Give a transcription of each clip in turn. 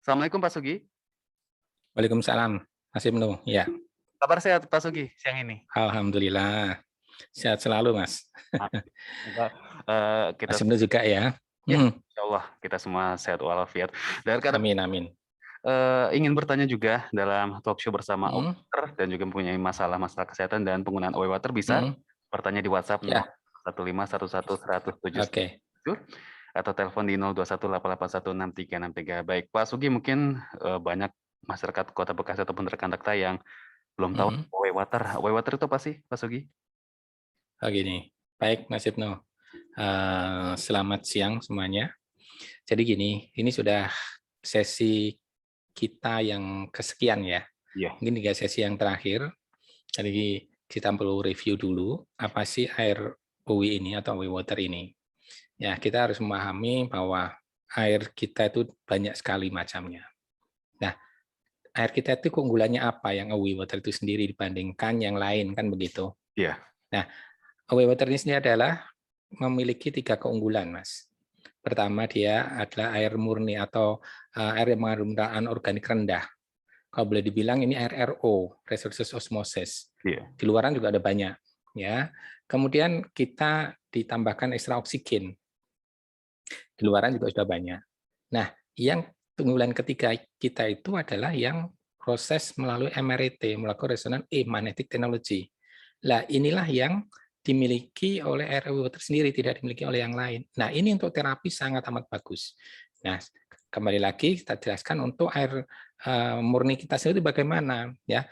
Assalamualaikum Pak Sugi. Waalaikumsalam, Mas Ibnu. Ya, Kabar sehat Pak Sugi siang ini? alhamdulillah. Sehat selalu, Mas. Ah, semoga, kita Mas Ibnu juga ya? ya, Mhm. insyaallah kita semua sehat walafiat. Dan karena, Amin amin. ingin bertanya juga dalam talk show bersama Mhm Water dan juga mempunyai masalah-masalah kesehatan dan penggunaan Water bisa mhm. bertanya di WhatsApp Ya, 0151111077 oke. atau telepon di 0218816363. Baik, Pak Sugi mungkin, banyak masyarakat Kota Bekasi ataupun rekan Rekta yang belum tahu Mhm. Water. Water itu apa sih Pak Sugi? Oh, gini. Baik, Mas Ibnu. Selamat siang semuanya. Jadi gini, ini sudah sesi kita yang kesekian ya. Iya. Mungkin 3 sesi yang terakhir. Jadi kita perlu review dulu apa sih air UWI ini atau UWI water ini. Ya, kita harus memahami bahwa air kita itu banyak sekali macamnya. Nah, air kita itu keunggulannya apa yang away water itu sendiri dibandingkan yang lain, kan begitu. Iya. Nah, away water ini sendiri adalah memiliki 3 keunggulan, Mas. Pertama, dia adalah air murni atau air yang mengandung anorganik rendah. Kalau boleh dibilang ini air RO, reverse osmosis. Iya. Di luaran juga ada banyak, ya. Kemudian kita ditambahkan ekstra oksigen. Di luaran juga sudah banyak. Nah, yang keunggulan ketiga kita itu adalah yang proses melalui MRT, melakukan resonance magnetic technology. Nah, inilah yang dimiliki oleh RW Water sendiri, tidak dimiliki oleh yang lain. Nah, ini untuk terapi sangat amat bagus. Nah, kembali lagi kita jelaskan untuk air murni kita sendiri bagaimana, ya.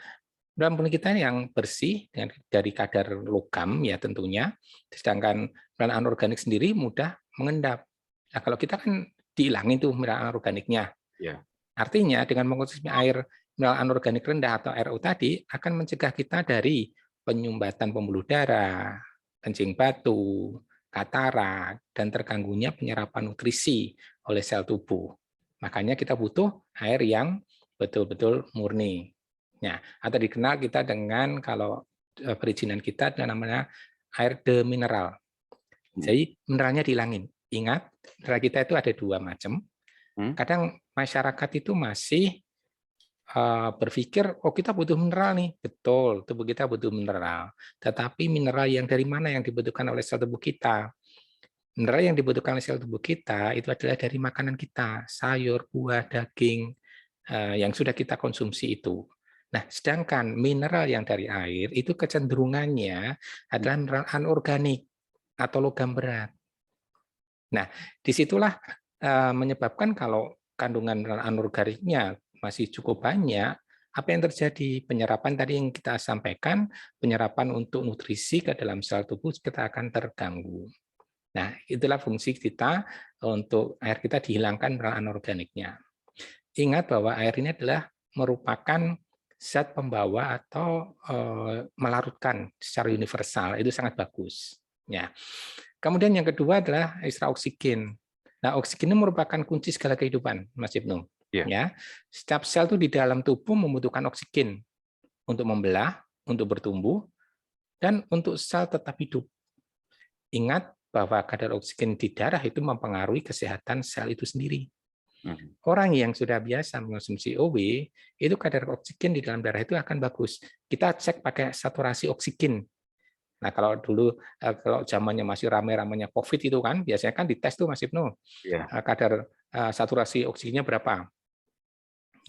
Dalam murni kita yang bersih dari kadar logam ya tentunya, sedangkan mineral anorganik sendiri mudah mengendap. Nah, kalau kita kan dihilangin tuh mineral anorganiknya. Iya. Artinya dengan mengkonsumsi air mineral anorganik rendah atau RO tadi akan mencegah kita dari penyumbatan pembuluh darah, kencing batu, katarak, dan terganggunya penyerapan nutrisi oleh sel tubuh. Makanya kita butuh air yang betul-betul murni. Nah, atau dikenal kita dengan kalau perizinan kita dengan namanya air demineral. Jadi mineralnya dihilangin. Ingat, mineral kita itu ada 2 macam. Hmm? Kadang masyarakat itu masih berpikir, oh kita butuh mineral nih. Betul, tubuh kita butuh mineral. Tetapi mineral yang dari mana yang dibutuhkan oleh sel tubuh kita? Mineral yang dibutuhkan oleh sel tubuh kita itu adalah dari makanan kita, sayur, buah, daging, yang sudah kita konsumsi itu. Nah, sedangkan mineral yang dari air itu kecenderungannya adalah mineral anorganik atau logam berat. Nah, disitulah menyebabkan kalau kandungan mineral anorganiknya masih cukup banyak, apa yang terjadi? Penyerapan tadi yang kita sampaikan, penyerapan untuk nutrisi ke dalam sel tubuh kita akan terganggu. Nah, itulah fungsi kita untuk air kita dihilangkan mineral anorganiknya. Ingat bahwa air ini adalah merupakan zat pembawa atau melarutkan secara universal, itu sangat bagus. Ya. Kemudian yang kedua adalah ekstra oksigen. Nah, oksigen ini merupakan kunci segala kehidupan, Mas Ibnu. Iya. Ya, setiap sel itu di dalam tubuh membutuhkan oksigen untuk membelah, untuk bertumbuh, dan untuk sel tetap hidup. Ingat bahwa kadar oksigen di darah itu mempengaruhi kesehatan sel itu sendiri. Mhm. Orang yang sudah biasa mengonsumsi OW, itu kadar oksigen di dalam darah itu akan bagus. Kita cek pakai saturasi oksigen. Nah, kalau dulu kalau zamannya masih ramai-ramainya COVID itu kan, biasanya kan dites tuh Mas Ibnu, Iya. kadar saturasi oksigennya berapa.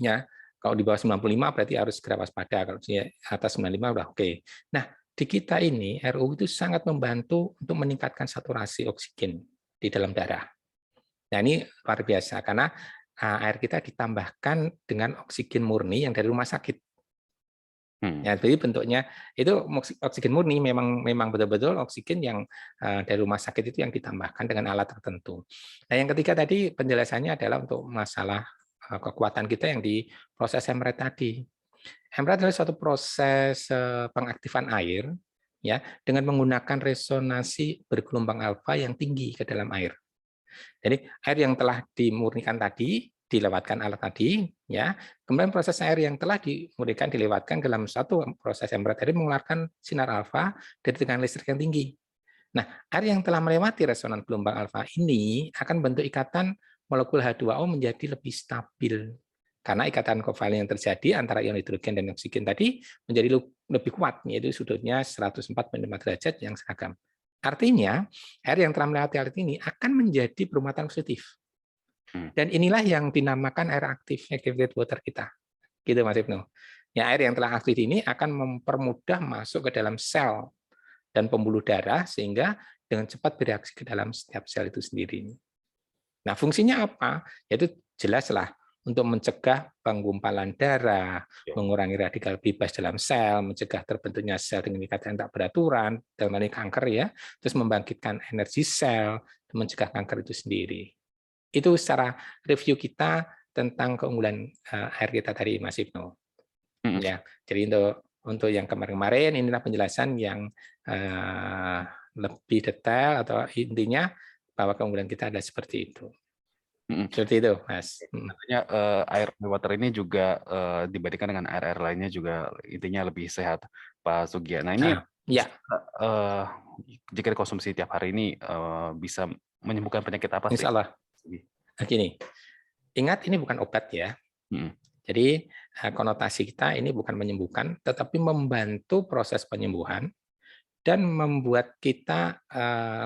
Ya, kalau di bawah 95 berarti harus segera waspada, kalau di atas 95 udah oke. Nah, di kita ini RU itu sangat membantu untuk meningkatkan saturasi oksigen di dalam darah. Nah, ini luar biasa karena air kita ditambahkan dengan oksigen murni yang dari rumah sakit. Hmm. Ya, jadi bentuknya itu oksigen murni memang betul-betul oksigen yang dari rumah sakit itu yang ditambahkan dengan alat tertentu. Nah, yang ketiga tadi penjelasannya adalah untuk masalah kekuatan kita yang di proses hemret tadi. Hemret adalah suatu proses pengaktifan air ya dengan menggunakan resonansi bergelombang alfa yang tinggi ke dalam air. Jadi air yang telah dimurnikan tadi dilewatkan alat tadi, ya. Kemudian proses air yang telah dimurnikan dilewatkan dalam satu proses yang berat tadi mengeluarkan sinar alfa dari tekanan listrik yang tinggi. Nah, air yang telah melewati resonan gelombang alfa ini akan bentuk ikatan molekul H2O menjadi lebih stabil. Karena ikatan kovalent yang terjadi antara ion hidrogen dan oksigen tadi menjadi lebih kuat, yaitu sudutnya 104,5 derajat yang seragam. Artinya, air yang telah melewati alat ini akan menjadi bermuatan positif. Dan inilah yang dinamakan air aktif, activated water kita. Gitu Mas Ibnu. Ya, air yang telah aktif ini akan mempermudah masuk ke dalam sel dan pembuluh darah sehingga dengan cepat bereaksi ke dalam setiap sel itu sendiri. Nah, fungsinya apa? Yaitu jelaslah untuk mencegah penggumpalan darah, mengurangi radikal bebas dalam sel, mencegah terbentuknya sel dengan ikatan tak beraturan, dalam hal ini kanker ya, terus membangkitkan energi sel, mencegah kanker itu sendiri. Itu secara review kita tentang keunggulan air kita tadi, Mas Ibnu. Ya, jadi untuk yang kemarin-kemarin inilah penjelasan yang lebih detail atau intinya bahwa keunggulan kita ada seperti itu. Seperti itu, Mas. Tentunya air water ini juga dibandingkan dengan air-air lainnya juga intinya lebih sehat, Pak Sugia. Nah ini ya. Jika dikonsumsi tiap hari ini bisa menyembuhkan penyakit apa sih? Insya Allah. Gini, ingat ini bukan obat ya. Jadi konotasi kita ini bukan menyembuhkan, tetapi membantu proses penyembuhan dan membuat kita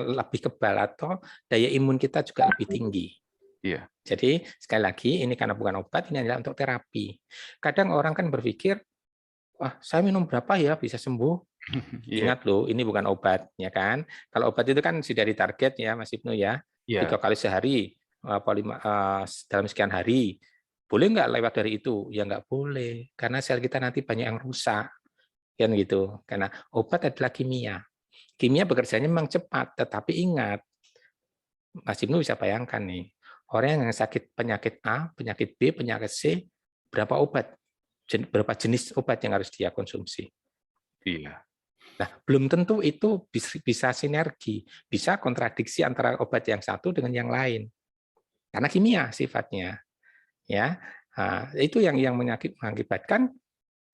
lebih kebal atau daya imun kita juga lebih tinggi. Jadi sekali lagi ini karena bukan obat, ini adalah untuk terapi. Kadang orang kan berpikir, wah saya minum berapa ya bisa sembuh? Ingat loh, ini bukan obat, ya kan? Kalau obat itu kan sudah ditarget ya, Mas Ibnu ya, 3 kali sehari, dalam sekian hari. Boleh nggak lewat dari itu? Ya nggak boleh, karena sel kita nanti banyak yang rusak, kan gitu. Karena obat adalah kimia. Kimia bekerjanya memang cepat, tetapi ingat, Mas Ibnu bisa bayangkan nih, orang yang sakit penyakit A, penyakit B, penyakit C, berapa jenis obat yang harus dia konsumsi? Nah, belum tentu itu bisa sinergi, bisa kontradiksi antara obat yang satu dengan yang lain. Karena kimia sifatnya. Ya. Nah, itu yang mengakibatkan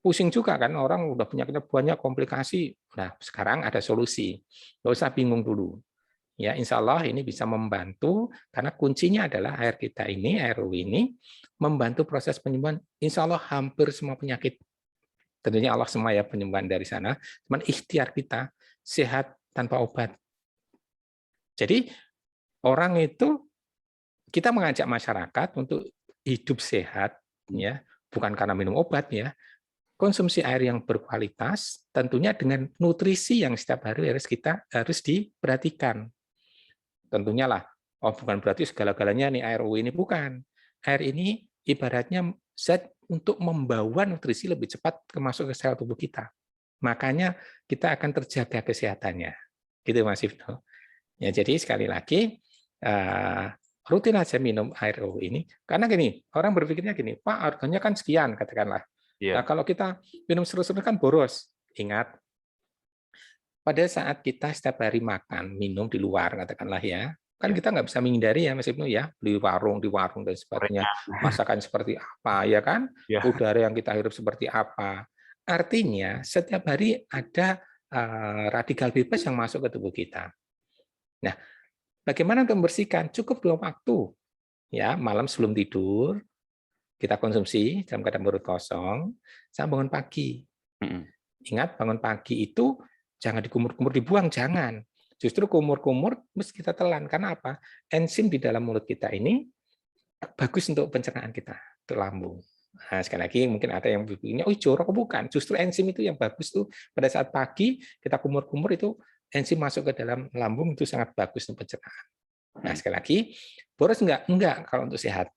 pusing juga kan, orang udah penyakitnya banyak komplikasi. Nah, sekarang ada solusi. Nggak usah bingung dulu. Ya, insya Allah ini bisa membantu karena kuncinya adalah air kita ini, air ini membantu proses penyembuhan. Insya Allah hampir semua penyakit. Tentunya Allah semua ya penyembuhan dari sana, cuman ikhtiar kita sehat tanpa obat. Jadi orang itu kita mengajak masyarakat untuk hidup sehat ya, bukan karena minum obat ya. Konsumsi air yang berkualitas tentunya dengan nutrisi yang setiap hari harus diperhatikan. Tentunya lah, bukan berarti segala-galanya nih air ini bukan. Air ini ibaratnya zat untuk membawa nutrisi lebih cepat masuk ke sel tubuh kita. Makanya kita akan terjaga kesehatannya. Gitu Mas Ibnu. Ya, jadi sekali lagi rutin aja minum air ini. Karena gini, orang berpikirnya gini, Pak harganya kan sekian katakanlah. Nah, kalau kita minum terus-terus kan boros. Ingat, pada saat kita setiap hari makan, minum di luar katakanlah ya, kan kita nggak bisa menghindari ya Mas Ibnu ya, beli di warung dan sebagainya, masakan seperti apa ya kan, udara yang kita hirup seperti apa. Artinya setiap hari ada radikal bebas yang masuk ke tubuh kita. Nah, bagaimana untuk membersihkan? Cukup 2 waktu. Ya, malam sebelum tidur kita konsumsi dalam keadaan perut kosong, sama bangun pagi. Ingat, bangun pagi itu jangan dikumur-kumur dibuang, jangan. Justru kumur-kumur mesti kita telan. Karena apa? Enzim di dalam mulut kita ini bagus untuk pencernaan kita, untuk lambung. Nah, sekali lagi mungkin ada yang berpikirnya, oh jorok, bukan. Justru enzim itu yang bagus tuh pada saat pagi kita kumur-kumur itu enzim masuk ke dalam lambung itu sangat bagus untuk pencernaan. Nah, sekali lagi, boros enggak? Enggak kalau untuk sehat.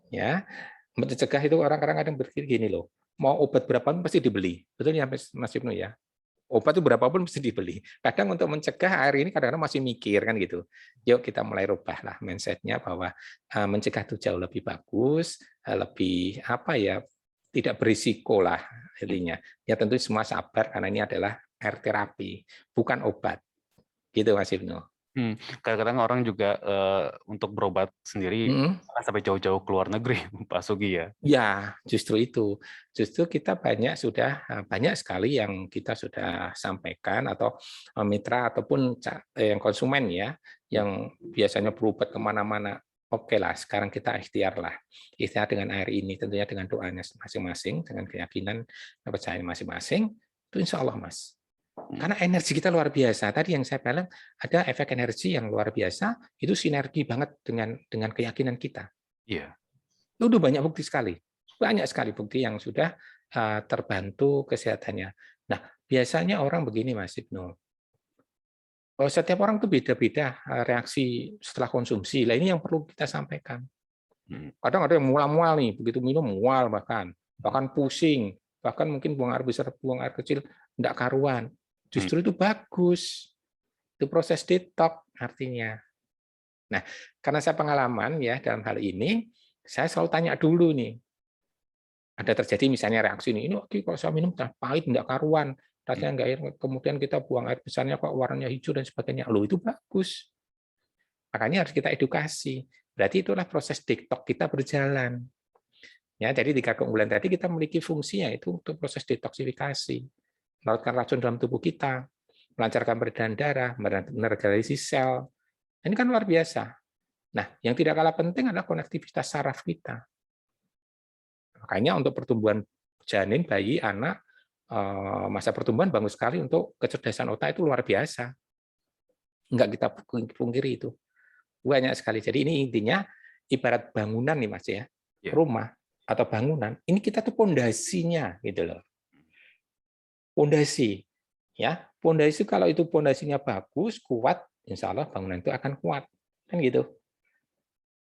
Ya, mencegah itu orang kadang-kadang berpikir gini loh, mau obat berapapun pasti dibeli. Betul ya Mas Ibnu ya? Obat itu berapapun mesti dibeli. Kadang untuk mencegah air ini kadang-kadang masih mikir kan gitu. Yuk kita mulai rubahlah mindset-nya bahwa mencegah itu jauh lebih bagus, lebih apa ya, tidak berisiko lah intinya. Ya tentu semua sabar karena ini adalah air terapi, bukan obat. Gitu Mas Ibnu. Kadang-kadang orang juga untuk berobat sendiri sampai jauh-jauh ke luar negeri, Pak Sugi ya. Ya, justru itu. Justru kita banyak sekali yang kita sudah sampaikan atau mitra ataupun yang konsumen ya, yang biasanya berobat kemana-mana. Oke lah, sekarang kita ikhtiar lah. Ikhtiar dengan air ini, tentunya dengan doanya masing-masing, dengan keyakinan, kepercayaan masing-masing, itu insya Allah, Mas. Mhm. Karena energi kita luar biasa. Tadi yang saya bilang, ada efek energi yang luar biasa, itu sinergi banget dengan keyakinan kita. Iya. Itu udah banyak bukti sekali. Banyak sekali bukti yang sudah terbantu kesehatannya. Nah, biasanya orang begini, Mas Ibnu. Setiap orang tuh beda-beda reaksi setelah konsumsi. Nah, ini yang perlu kita sampaikan. Mhm. Kadang ada yang mual-mual nih, begitu minum mual bahkan pusing, bahkan mungkin buang air besar, buang air kecil, enggak karuan. Mhm. Justru itu bagus. Itu proses detox artinya. Nah, karena saya pengalaman ya dalam hal ini, saya selalu tanya dulu nih. Ada terjadi misalnya reaksi ini kalau saya minum pahit enggak karuan, Mhm. rasanya enggak air, kemudian kita buang air besarnya kok warnanya hijau dan sebagainya. Loh, itu bagus. Makanya harus kita edukasi. Berarti itulah proses detox kita berjalan. Ya, jadi 3 keunggulan tadi kita memiliki fungsi yaitu untuk proses detoksifikasi, melarutkan racun dalam tubuh kita, melancarkan peredaran darah, meregenerasi sel. Ini kan luar biasa. Nah, yang tidak kalah penting adalah konektivitas saraf kita. Makanya untuk pertumbuhan janin, bayi, anak, masa pertumbuhan bagus sekali untuk kecerdasan otak itu luar biasa. Enggak kita pungkiri itu. Banyak sekali. Jadi ini intinya ibarat bangunan nih Mas ya, Iya. rumah atau bangunan, ini kita tuh pondasinya gitu loh. Pondasi, ya. Pondasi kalau itu pondasinya bagus, kuat, insya Allah bangunan itu akan kuat. Kan gitu.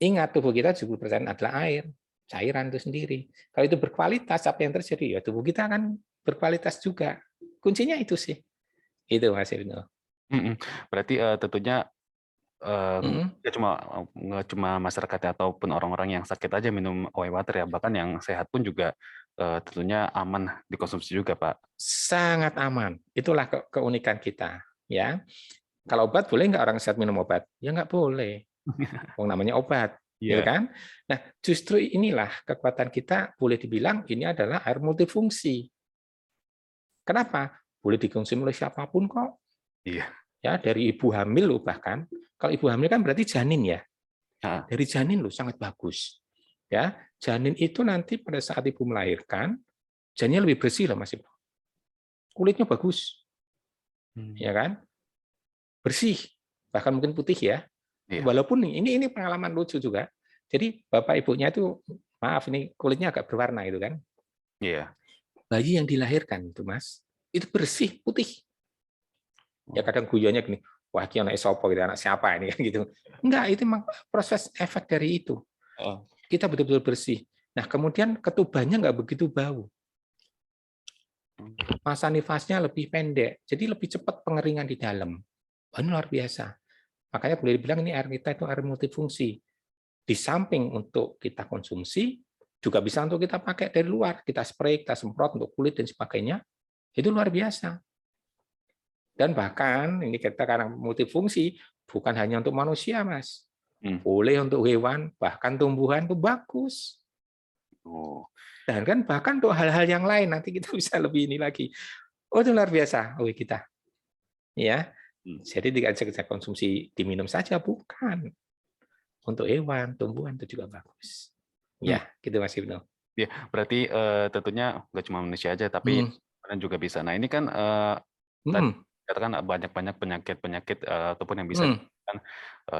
Ingat tubuh kita 70% adalah air, cairan itu sendiri. Kalau itu berkualitas, apa yang terjadi? Ya tubuh kita akan berkualitas juga. Kuncinya itu sih. Itu Mas Ibnu. Mhm. Berarti, tentunya, Mhm. nggak cuma masyarakatnya ataupun orang-orang yang sakit aja minum whey water ya, bahkan yang sehat pun juga, tentunya aman dikonsumsi juga, Pak. Sangat aman. Itulah keunikan kita, ya. Kalau obat boleh nggak orang sehat minum obat? Ya nggak boleh. Wong namanya obat, gitu Iya. kan? Nah, justru inilah kekuatan kita boleh dibilang ini adalah air multifungsi. Kenapa? Boleh dikonsumsi oleh siapapun kok. Iya. Ya, dari ibu hamil loh bahkan. Kalau ibu hamil kan berarti janin ya. Heeh. Dari janin loh sangat bagus. Ya, janin itu nanti pada saat ibu melahirkan, janinnya lebih bersih loh Mas Ibu. Kulitnya bagus, Mmm. ya kan? Bersih, bahkan mungkin putih ya. Iya. Walaupun ini pengalaman lucu juga. Jadi bapak ibunya itu maaf ini kulitnya agak berwarna itu kan. Iya. Bayi yang dilahirkan itu Mas, itu bersih, putih. Ya Oh. kadang guyonnya gini, wah ini anak sopo gitu, anak siapa ini kan gitu. Enggak, itu memang proses efek dari itu. Heeh. Kita betul-betul bersih. Nah, kemudian ketubannya nggak begitu bau. Mmm. Masa nifasnya lebih pendek, jadi lebih cepat pengeringan di dalam. Wah, ini luar biasa. Makanya boleh dibilang ini air kita itu air multifungsi. Di samping untuk kita konsumsi, juga bisa untuk kita pakai dari luar. Kita spray, kita semprot untuk kulit dan sebagainya. Itu luar biasa. Dan bahkan ini kita karena multifungsi, bukan hanya untuk manusia, Mas. Mmm. Boleh untuk hewan, bahkan tumbuhan itu bagus. Oh. Dan kan bahkan untuk hal-hal yang lain nanti kita bisa lebih ini lagi. Oh, itu luar biasa. Oh, kita. Ya. Mmm. Jadi tidak hanya konsumsi diminum saja, bukan. Untuk hewan, tumbuhan itu juga bagus. Mmm. Ya, gitu Mas Ibnu. Iya, berarti, tentunya nggak cuma manusia aja, tapi Hmm. hewan juga bisa. Nah, ini kan, tadi Hmm. katakan banyak-banyak penyakit-penyakit, ataupun yang bisa Hmm. disembuhkan,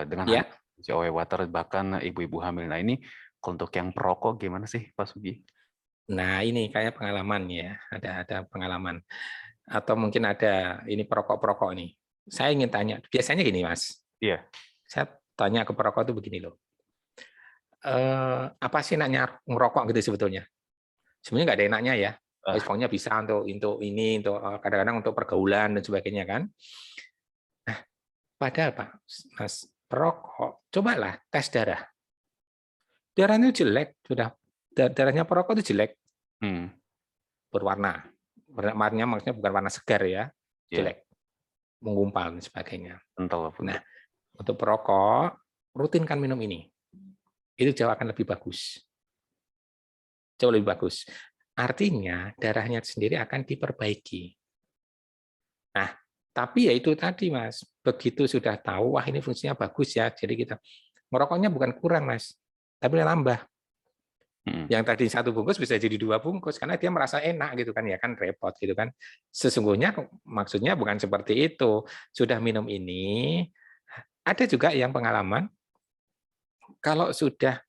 dengan hanya Ya. konsumsi whey water, bahkan ibu-ibu hamil. Nah, ini untuk yang perokok gimana sih, Pak Sugi? Nah, ini kayak pengalaman ya, ada pengalaman atau mungkin ada ini perokok-perokok nih. Saya ingin tanya, biasanya gini Mas, Iya. saya tanya ke perokok itu begini loh, apa sih enaknya ngerokok gitu sebetulnya? Sebenarnya nggak ada enaknya ya, Ah. pokoknya bisa untuk ini, untuk kadang-kadang untuk pergaulan dan sebagainya kan. Nah, padahal Pak, Mas, perokok, cobalah tes darah. Darahnya jelek, sudah darahnya perokok itu jelek, Hmm. berwarna. Warnanya maksudnya bukan warna segar ya, Iya, jelek, menggumpal dan sebagainya. kental, Nah, betul. untuk perokok, rutinkan minum ini. Itu jauh akan lebih bagus. Jauh lebih bagus. Artinya darahnya sendiri akan diperbaiki. Nah, tapi ya itu tadi Mas, begitu sudah tahu, wah ini fungsinya bagus ya, jadi kita Ngerokoknya bukan kurang, Mas, tapi nambah. Mhm. Yang tadi 1 bungkus bisa jadi 2 bungkus karena dia merasa enak gitu kan, ya kan repot gitu kan. Sesungguhnya maksudnya bukan seperti itu. Sudah minum ini, ada juga yang pengalaman kalau sudah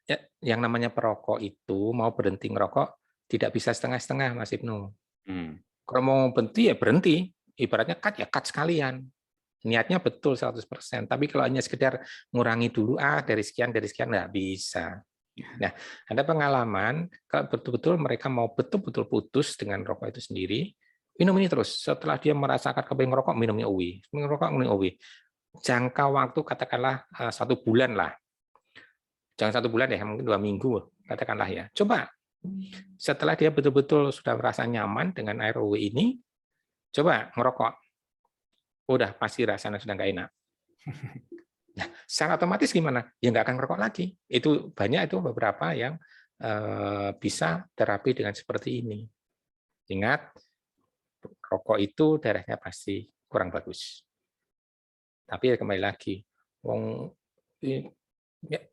ya, yang namanya perokok itu mau berhenti ngerokok tidak bisa setengah-setengah, Mas Ibnu. Mmm. Kalau mau berhenti ya berhenti, ibaratnya cut ya cut sekalian. Niatnya betul 100%, tapi kalau hanya sekedar ngurangi dulu dari sekian nggak bisa. Nah, ada pengalaman kalau betul-betul mereka mau betul-betul putus dengan rokok itu sendiri, minum ini terus. Setelah dia merasakan kepengen ngerokok, minumnya UWI, ngerokok minum UWI. Jangka waktu katakanlah 1 bulan lah, jangan 1 bulan ya, mungkin 2 minggu katakanlah ya. Coba setelah dia betul-betul sudah merasa nyaman dengan air UWI ini, coba ngerokok, udah pasti rasanya sudah nggak enak. Nah, secara otomatis gimana? Ya nggak akan ngerokok lagi. Itu banyak itu beberapa yang bisa terapi dengan seperti ini. Ingat, rokok itu darahnya pasti kurang bagus. Tapi ya kembali lagi, wong ya,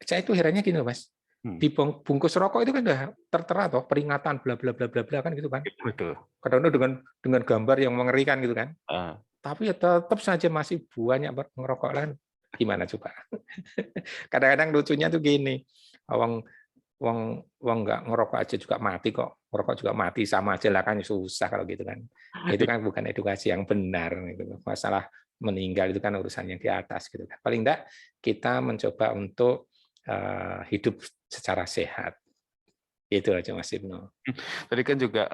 saya itu herannya gini loh, Mas. Mhm. Di bungkus rokok itu kan udah tertera toh peringatan bla bla bla bla bla kan gitu kan. Betul. Kadang-kadang dengan gambar yang mengerikan gitu kan. Heeh. Tapi ya tetap saja masih banyak ngerokok kan. Gimana coba? Kadang-kadang lucunya tuh gini, wong wong wong nggak ngerokok aja juga mati kok, ngerokok juga mati sama aja lah kan susah kalau gitu kan. Itu kan bukan edukasi yang benar gitu. Masalah meninggal itu kan urusan yang di atas gitu kan. Paling enggak kita mencoba untuk hidup secara sehat. Itu aja Mas Ibnu. Tadi kan juga,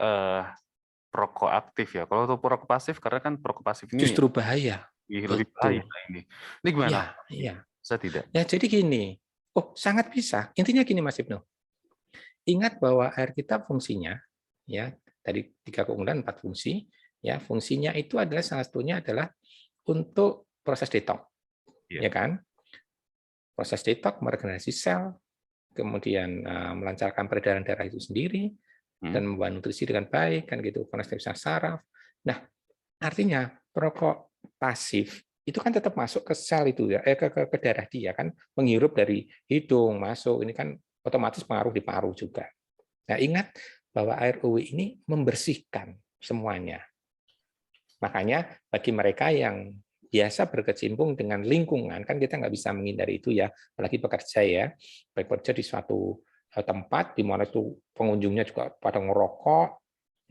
perokok aktif ya. Kalau untuk perokok pasif, karena kan perokok pasif ini Justru bahaya. lebih bahaya Betul. ini. Ini gimana, Iya, iya. bisa tidak? Ya jadi gini, oh sangat bisa. Intinya gini Mas Ibnu. Ingat bahwa air kita fungsinya, ya dari 3 keunggulan 4 fungsi, ya fungsinya itu adalah salah satunya adalah untuk proses detox, Iya. ya kan? Proses detox meregenerasi sel, kemudian melancarkan peredaran darah itu sendiri Mhm. dan membawa nutrisi dengan baik kan gitu, koneksivitas saraf. Nah, artinya perokok pasif itu kan tetap masuk ke sel itu ya, ke darah dia kan, menghirup dari hidung masuk, ini kan otomatis pengaruh di paru juga. Nah, ingat bahwa air UW ini membersihkan semuanya. Makanya bagi mereka yang biasa berkecimpung dengan lingkungan, kan kita nggak bisa menghindari itu ya, apalagi bekerja ya, bekerja di suatu tempat di mana itu pengunjungnya juga pada ngerokok.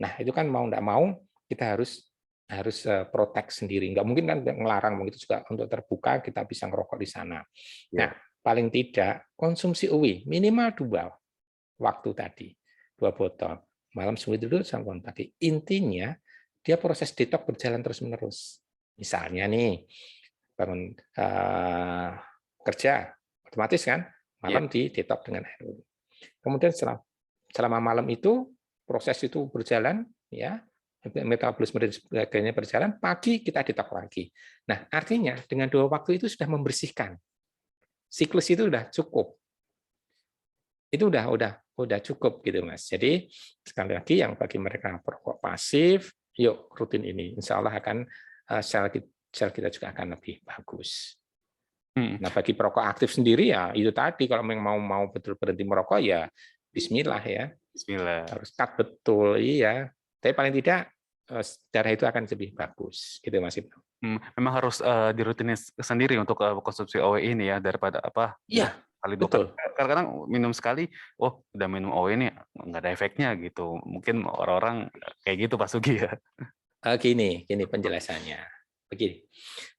Nah, itu kan mau nggak mau kita harus harus protek sendiri. Nggak mungkin kan ngelarang, begitu juga untuk terbuka kita bisa ngerokok di sana. Nah, Iya. paling tidak konsumsi UW minimal 2 waktu tadi, 2 botol. Malam sebelum tidur sama bangun pagi. Intinya dia proses detox berjalan terus-menerus. Misalnya nih, bangun kerja, otomatis kan Iya. malam di detox dengan air wudhu. Kemudian selama malam itu proses itu berjalan, ya metabolisme dan sebagainya berjalan, pagi kita detox lagi. Nah, artinya dengan 2 waktu itu sudah membersihkan. Siklus itu sudah cukup. Itu udah cukup gitu Mas. Jadi sekali lagi yang bagi mereka perokok pasif, yuk rutin ini. Insya Allah akan sel kita juga akan lebih bagus. Mhm. Nah bagi perokok aktif sendiri ya itu tadi kalau memang mau betul berhenti merokok ya Bismillah ya, Bismillah. harus cut betul iya. Tapi paling tidak darah itu akan lebih bagus gitu Mas Ibnu. Memang harus, dirutinin sendiri untuk, konsumsi OE ini ya, daripada apa, Iya sekali 2 kali. betul. Kadang-kadang minum sekali, oh udah minum OE ini nggak ada efeknya gitu. Mungkin orang-orang kayak gitu Pak Sugi ya? Gini penjelasannya. Begini,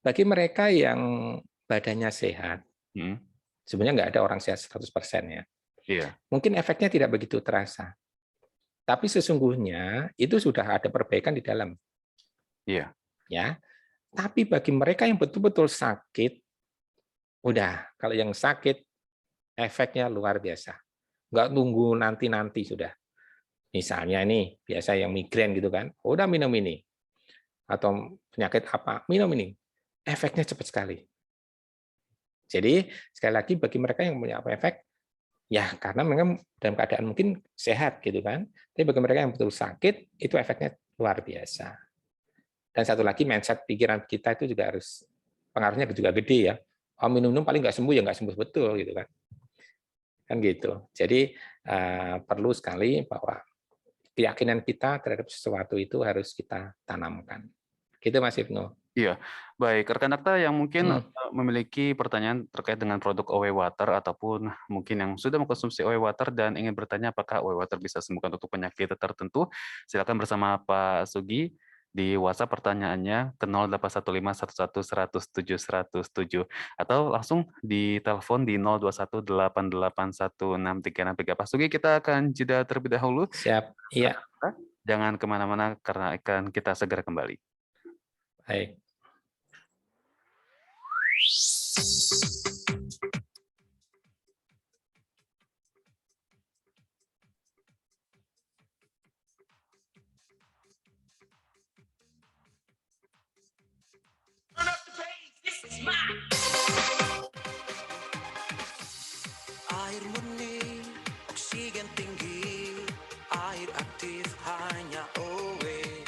bagi mereka yang badannya sehat, Mhm. sebenarnya nggak ada orang sehat 100% ya. Iya. Mungkin efeknya tidak begitu terasa. Tapi sesungguhnya itu sudah ada perbaikan di dalam. Iya. Ya. Tapi bagi mereka yang betul-betul sakit, udah kalau yang sakit efeknya luar biasa. Nggak tunggu nanti-nanti sudah. Misalnya nih, biasa yang migrain gitu kan, udah minum ini. Atau penyakit apa, minum ini. Efeknya cepat sekali. Jadi sekali lagi bagi mereka yang punya efek, ya karena memang dalam keadaan mungkin sehat gitu kan. Tapi bagi mereka yang betul sakit, itu efeknya luar biasa. Dan satu lagi mindset pikiran kita itu juga harus pengaruhnya juga gede ya. minum-minum paling nggak sembuh, ya nggak sembuh betul gitu kan. Kan gitu. Jadi perlu sekali bahwa keyakinan kita terhadap sesuatu itu harus kita tanamkan. Gitu Mas Ibnu. Iya, baik. Rekan Dakta yang mungkin, Hmm. memiliki pertanyaan terkait dengan produk OW Water ataupun mungkin yang sudah mengkonsumsi OW Water dan ingin bertanya apakah OW Water bisa sembuhkan untuk penyakit tertentu, silakan bersama Pak Sugi di WhatsApp pertanyaannya ke 081511100707 atau langsung di telepon di 0218816363. Pak Sugi, kita akan jeda terlebih dahulu. Siap. Iya, Rekan Dakta, jangan kemana-mana karena akan kita segera kembali. baik. Air murni, oksigen tinggi, air aktif hanya OW.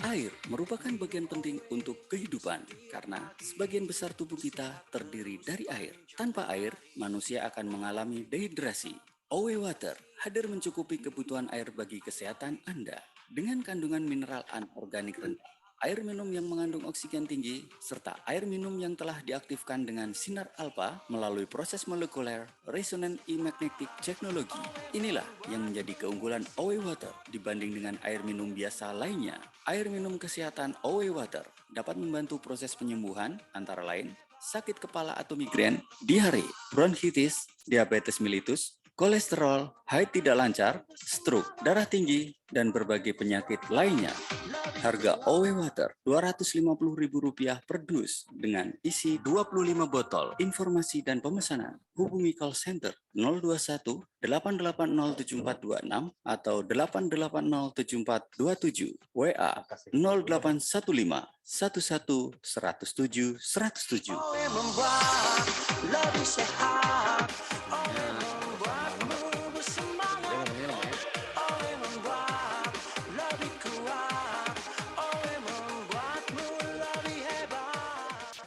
Air merupakan bagian penting untuk kehidupan karena sebagian besar tubuh kita terdiri dari air. Tanpa air, manusia akan mengalami dehidrasi. OW Water hadir mencukupi kebutuhan air bagi kesehatan Anda dengan kandungan mineral anorganik rendah. Air minum yang mengandung oksigen tinggi, serta air minum yang telah diaktifkan dengan sinar alfa melalui proses molekuler resonant e-magnetic technology. Inilah yang menjadi keunggulan OW Water dibanding dengan air minum biasa lainnya. Air minum kesehatan OW Water dapat membantu proses penyembuhan antara lain sakit kepala atau migrain, diare, bronkitis, diabetes mellitus, kolesterol, haid tidak lancar, stroke, darah tinggi, dan berbagai penyakit lainnya. Harga OW Water Rp250.000 per dus dengan isi 25 botol. Informasi dan pemesanan hubungi call center 021 8807426 atau 8807427, WA 0815 11 107 107. OW membuat lebih sehat, OW membuatmu bersemangat, OW membuat lebih kuat, OW membuatmu lebih hebat.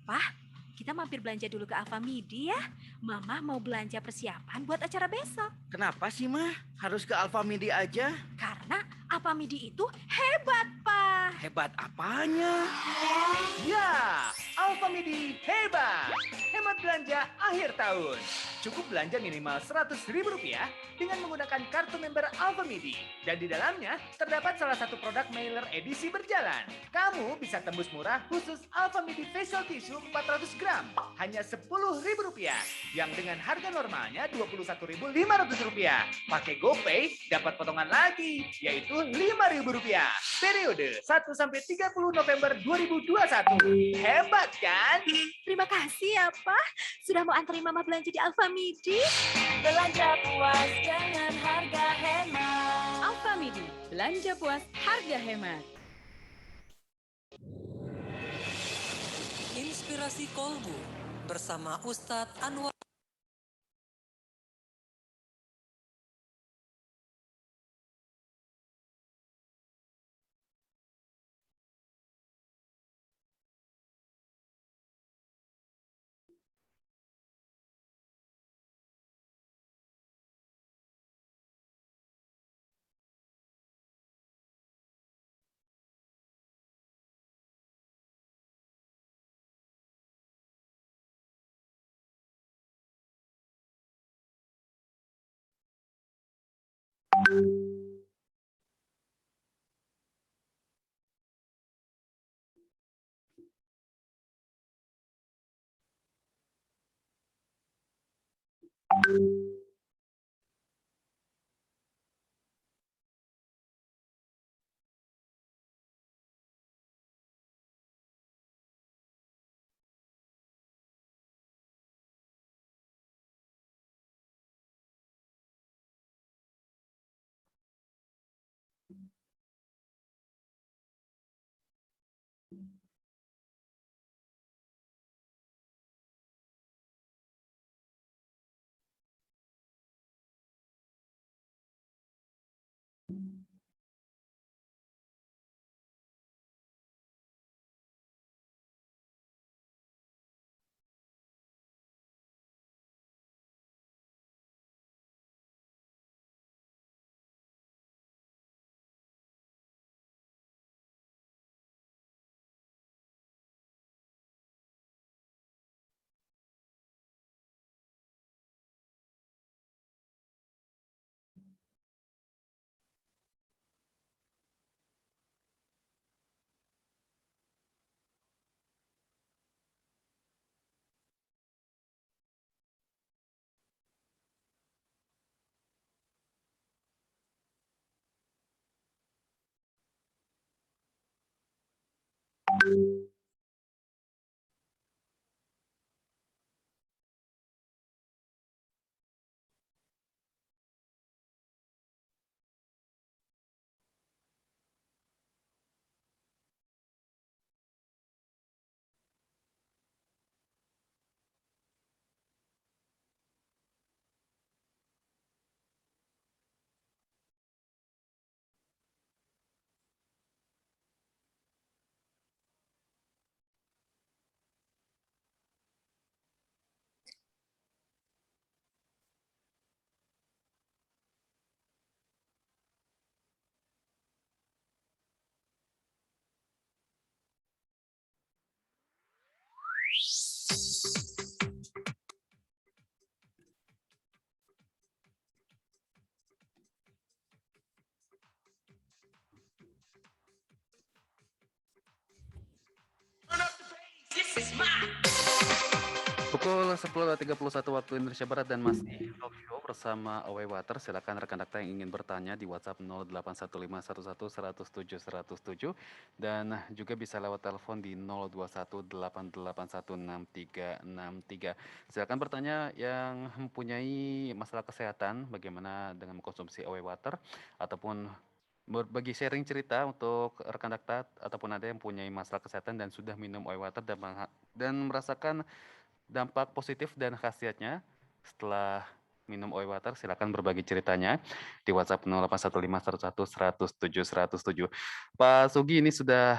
Pak, kita mampir belanja dulu ke Alfamidi ya. Mama mau belanja persiapan buat acara besok. Kenapa sih, Mah? Harus ke Alfamidi aja? Karena Alfamidi itu hebat, Pak. Hebat apanya? Ya, Alfamidi hebat. Hemat belanja akhir tahun. Cukup belanja minimal Rp100.000 dengan menggunakan kartu member Alfamidi. Dan di dalamnya terdapat salah satu produk mailer edisi berjalan. Kamu bisa tembus murah khusus Alfamidi Facial Tissue 400 gram. Hanya Rp10.000. Yang dengan harga normalnya Rp21.500. Pakai GoPay dapat potongan lagi, yaitu Rp5.000. Periode 1 sampai 30 November 2021. Hebat kan? Terima kasih ya, Pak. Sudah mau anterin Mama belanja di Alfamidi. Belanja puas dengan harga hemat. Alfamidi, belanja puas, harga hemat. Inspirasi Kolbu bersama Ustadz Anwar. Pukul 10.31 waktu Indonesia Barat dan masih talk show bersama Away Water. Silakan rekan Dakta yang ingin bertanya di WhatsApp 081511107107 dan juga bisa lewat telepon di 0218816363. Silakan bertanya yang mempunyai masalah kesehatan, bagaimana dengan mengkonsumsi Away Water ataupun berbagi sharing cerita untuk rekan Dakta ataupun ada yang mempunyai masalah kesehatan dan sudah minum Away Water dan merasakan dampak positif dan khasiatnya setelah minum Oi Water. Silakan berbagi ceritanya di WhatsApp 081511107107. Pak Sugi, ini sudah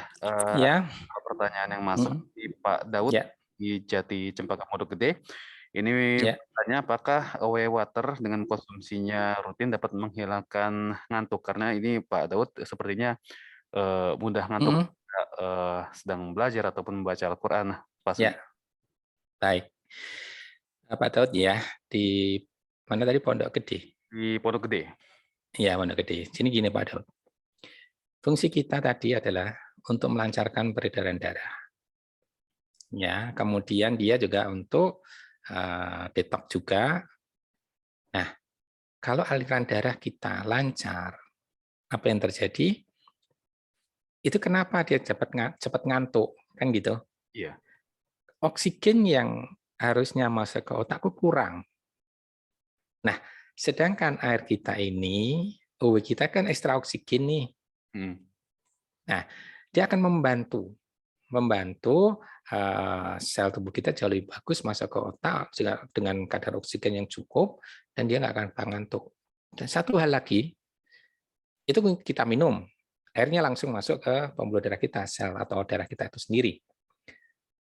Ya. pertanyaan yang masuk di Pak Daud di Jati Cempaka Pondok Gede. Ini bertanya apakah Away Water dengan konsumsinya rutin dapat menghilangkan ngantuk, karena ini Pak Daud sepertinya mudah ngantuk sedang belajar ataupun membaca Al-Quran. Pak Sugi. Baik. Pak Daud ya, di mana tadi Pondok Gede? Di Pondok Gede. Iya, Pondok Gede. Sini gini Pak Daud. Fungsi kita tadi adalah untuk melancarkan peredaran darah. Ya, kemudian dia juga untuk detox juga. Nah, kalau aliran darah kita lancar, apa yang terjadi? Itu kenapa dia cepat ngantuk, kan gitu? Iya. Oksigen yang harusnya masuk ke otakku kurang. Nah, sedangkan air kita ini, OW kita kan ekstra oksigen nih. Nah, dia akan membantu sel tubuh kita jauh lebih bagus masuk ke otak dengan kadar oksigen yang cukup, dan dia nggak akan ngantuk. Dan satu hal lagi, itu kita minum, airnya langsung masuk ke pembuluh darah kita, sel atau darah kita itu sendiri.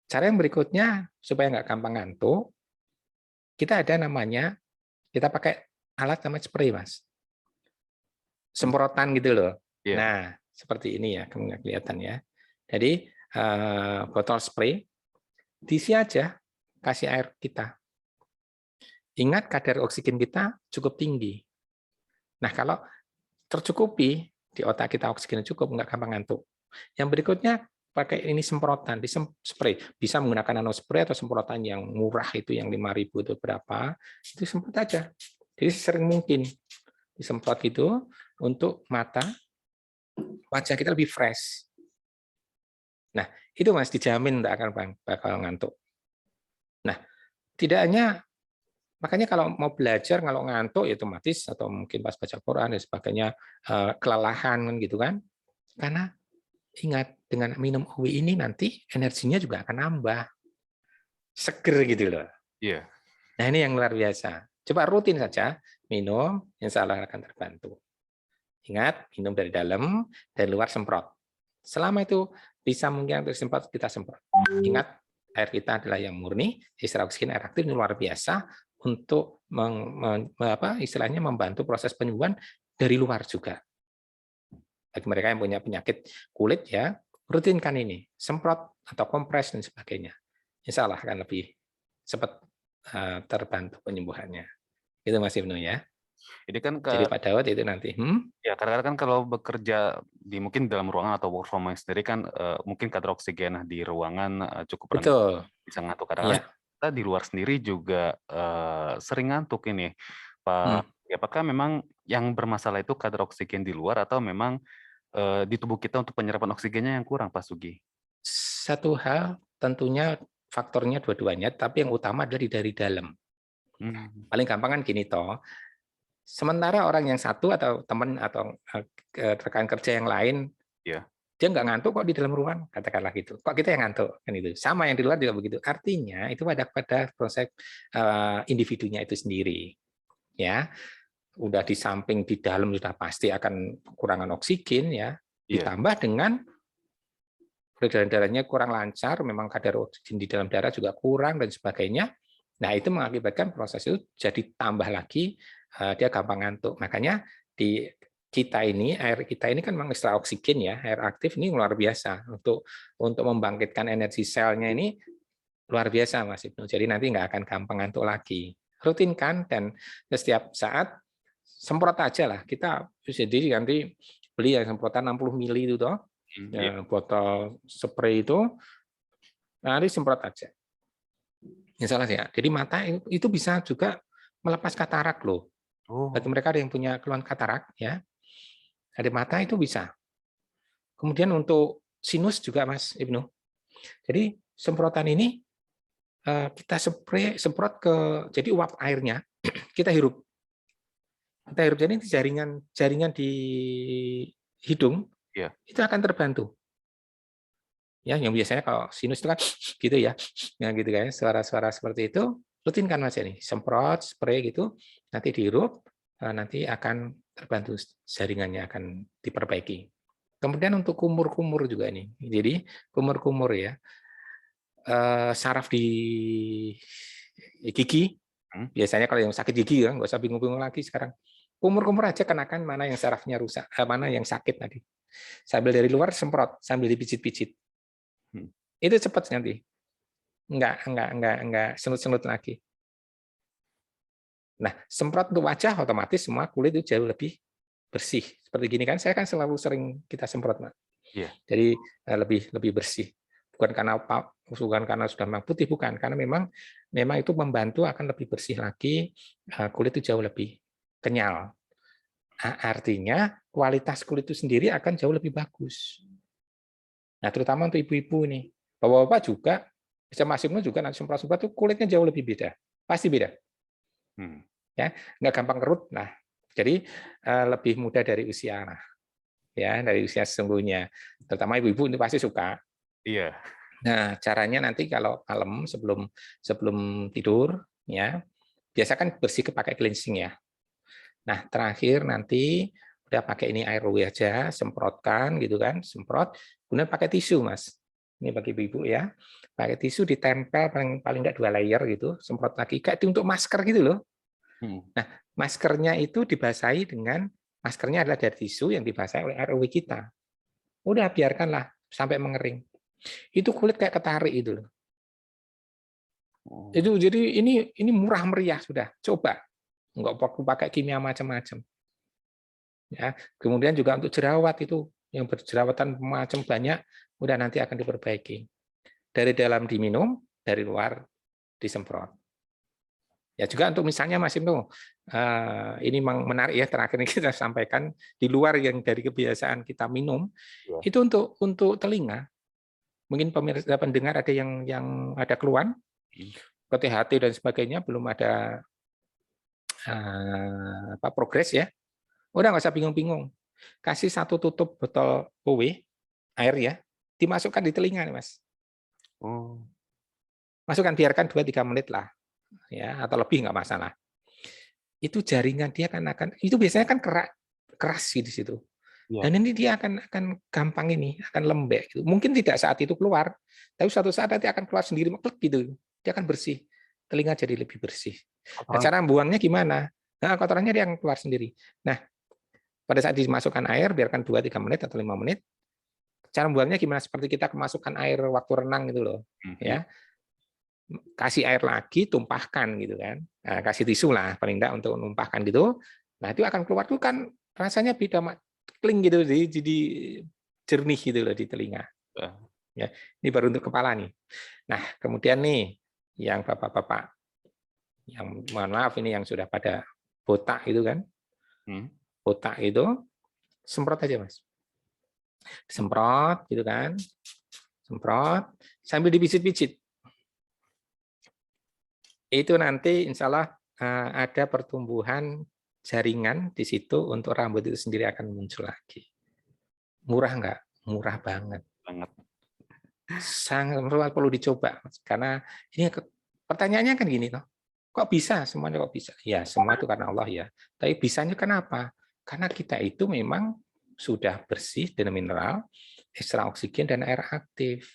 Cara yang berikutnya, supaya nggak gampang ngantuk, kita pakai alat namanya spray, Mas. Semprotan gitu loh. Nah, seperti ini ya, kamu nggak kelihatan ya. Jadi, botol spray, diisi aja, kasih air kita. Ingat kadar oksigen kita cukup tinggi. Nah, kalau tercukupi, di otak kita oksigen cukup, nggak gampang ngantuk. Yang berikutnya, pakai ini semprotan, di spray. Bisa menggunakan nanospray atau semprotan yang murah itu, yang 5.000 itu berapa, itu semprot aja. Jadi sering mungkin disemprot itu untuk mata, wajah kita lebih fresh. Nah, itu Mas, dijamin tidak akan bakal ngantuk. Nah, tidak hanya, makanya kalau mau belajar, kalau ngantuk, ya otomatis, atau mungkin pas baca Quran dan sebagainya, kelelahan gitu kan. Karena ingat, dengan minum OW ini nanti energinya juga akan nambah. Seger gitu loh. Iya. Nah, ini yang luar biasa. Coba rutin saja minum, insya Allah akan terbantu. Ingat, minum dari dalam, dari luar semprot. Selama itu bisa mungkin semprot, kita semprot. Ingat, air kita adalah yang murni, ekstra oksigen, air aktif, ini luar biasa untuk istilahnya membantu proses penyembuhan dari luar juga. Bagi mereka yang punya penyakit kulit ya, rutinkan ini, semprot atau kompres dan sebagainya. Insya Allah akan lebih cepat terbantu penyembuhannya. Itu Mas Ibnu ya. Ini kan jadi Pak Daud itu nanti. Ya, kadang-kadang kan kalau bekerja di mungkin dalam ruangan atau work from home sendiri kan mungkin kadar oksigen di ruangan cukup rendah, bisa ngantuk. Kadang-kadang kita di luar sendiri juga sering ngantuk ini, Pak. Apakah memang yang bermasalah itu kadar oksigen di luar atau memang di tubuh kita untuk penyerapan oksigennya yang kurang, Pak Sugi? Satu hal tentunya faktornya dua-duanya, tapi yang utama adalah dari dalam. Paling gampang kan gini toh. Sementara orang yang satu atau teman atau rekan kerja yang lain, dia nggak ngantuk kok di dalam ruangan, katakanlah gitu. Kok kita yang ngantuk kan itu. Sama yang di luar juga begitu. Artinya itu pada proses individunya itu sendiri. Ya, udah di samping di dalam sudah pasti akan kekurangan oksigen ya. Ditambah dengan peredaran darahnya kurang lancar, memang kadar oksigen di dalam darah juga kurang dan sebagainya. Nah, itu mengakibatkan proses itu jadi tambah lagi, dia gampang ngantuk. Makanya di kita ini, air kita ini kan memang ekstra oksigen ya, air aktif ini luar biasa untuk membangkitkan energi selnya ini luar biasa Mas Ibnu. Jadi nanti nggak akan gampang ngantuk lagi. Rutinkan dan setiap saat semprot aja lah. Kita jadi nanti beli yang semprotan 60 ml itu toh, botol spray itu, nanti semprot aja. Insya Allah ya. Jadi mata itu bisa juga melepas katarak loh. Oh, Bagi mereka ada yang punya keluhan katarak, ya, ada mata itu bisa. Kemudian untuk sinus juga, Mas Ibnu. Jadi semprotan ini kita semprot ke, jadi uap airnya kita hirup. Kita hirup, jadi jaringan di hidung iya. itu akan terbantu. Ya, yang biasanya kalau sinus itu kan gitu ya, gitu kan, suara-suara seperti itu, rutinkan Mas ini, semprot, spray gitu, nanti dihirup, nanti akan terbantu, jaringannya akan diperbaiki. Kemudian untuk kumur-kumur juga nih, jadi kumur-kumur ya, saraf di gigi, biasanya kalau yang sakit gigi ya, nggak usah bingung-bingung lagi sekarang. Kumur-kumur aja kenakan mana yang sarafnya rusak, mana yang sakit tadi. Sambil dari luar semprot, sambil dipijit-pijit. Itu cepat nanti. Enggak senut-senut lagi. Nah, semprot untuk wajah otomatis semua kulit itu jauh lebih bersih. Seperti gini kan, saya kan selalu sering kita semprot, Pak. Iya. Jadi lebih bersih. Bukan karena sudah memang putih, bukan, karena memang itu membantu akan lebih bersih lagi, kulit itu jauh lebih kenyal. Artinya kualitas kulit itu sendiri akan jauh lebih bagus. Nah, terutama untuk ibu-ibu nih. Bapak-bapak juga, bisa Ibnu juga nanti semprot-semprot itu kulitnya jauh lebih beda. Pasti beda. Ya, nggak gampang kerut. Nah, jadi lebih mudah dari usia. Ya, dari usia sesungguhnya. Terutama ibu-ibu ini pasti suka. Iya. Nah, caranya nanti kalau malam sebelum tidur, ya, biasa kan bersih pakai cleansing ya. Nah, terakhir nanti udah pakai ini air ruwe aja, semprotkan gitu kan, semprot, kemudian pakai tisu, Mas. Ini bagi ibu-ibu ya. Pakai tisu ditempel paling enggak 2 layer gitu, semprot lagi kayak untuk masker gitu loh. Nah, maskernya itu dibasahi dengan, maskernya adalah dari tisu yang dibasahi oleh air ruwe kita. Udah biarkanlah sampai mengering. Itu kulit kayak ketarik itu loh. Itu jadi ini murah meriah sudah. Coba. Enggak perlu pakai kimia macam-macam. Ya, kemudian juga untuk jerawat itu yang berjerawatan macam banyak, udah nanti akan diperbaiki. Dari dalam diminum, dari luar disemprot. Ya juga untuk misalnya Mas Ibnu, ini memang menarik ya, terakhir ini kita sampaikan, di luar yang dari kebiasaan kita minum, itu untuk telinga. Mungkin pemirsa pendengar ada yang ada keluhan, ke THT dan sebagainya, belum ada progres ya. Udah nggak usah bingung-bingung. Kasih 1 tutup botol OW, air ya, dimasukkan di telinga nih, Mas. Masukkan, biarkan 2-3 menit lah. Ya, atau lebih nggak masalah. Itu jaringan dia akan itu biasanya kan keras sih di situ. Dan ini dia akan gampang ini, akan lembek gitu. Mungkin tidak saat itu keluar, tapi suatu saat nanti akan keluar sendiri klek gitu. Dia akan bersih. Telinga jadi lebih bersih. Nah, cara buangnya gimana? Nah, kotorannya dia akan keluar sendiri. Nah, pada saat dimasukkan air, biarkan 2-3 menit atau 5 menit. Cara buangnya gimana? Seperti kita kemasukan air waktu renang gitu loh. Ya. Kasih air lagi, tumpahkan gitu kan. Nah, kasih tisu lah paling enggak untuk menumpahkan gitu. Nah, itu akan keluar tuh kan rasanya beda, kling gitu, jadi jernih gitu loh di telinga. Ya, ini baru untuk kepala nih. Nah, kemudian nih yang bapak-bapak, yang mohon maaf ini yang sudah pada botak itu kan, botak itu semprot aja Mas, semprot gitu kan, semprot sambil dipijit-pijit. Itu nanti insya Allah ada pertumbuhan jaringan di situ untuk rambut itu sendiri akan muncul lagi. Murah nggak? Murah banget. Sangat perlu dicoba, karena ini pertanyaannya kan gini toh, kok bisa semuanya kok bisa? Ya semua itu karena Allah ya. Tapi bisanya kenapa? Karena kita itu memang sudah bersih dengan mineral, ekstra oksigen dan air aktif.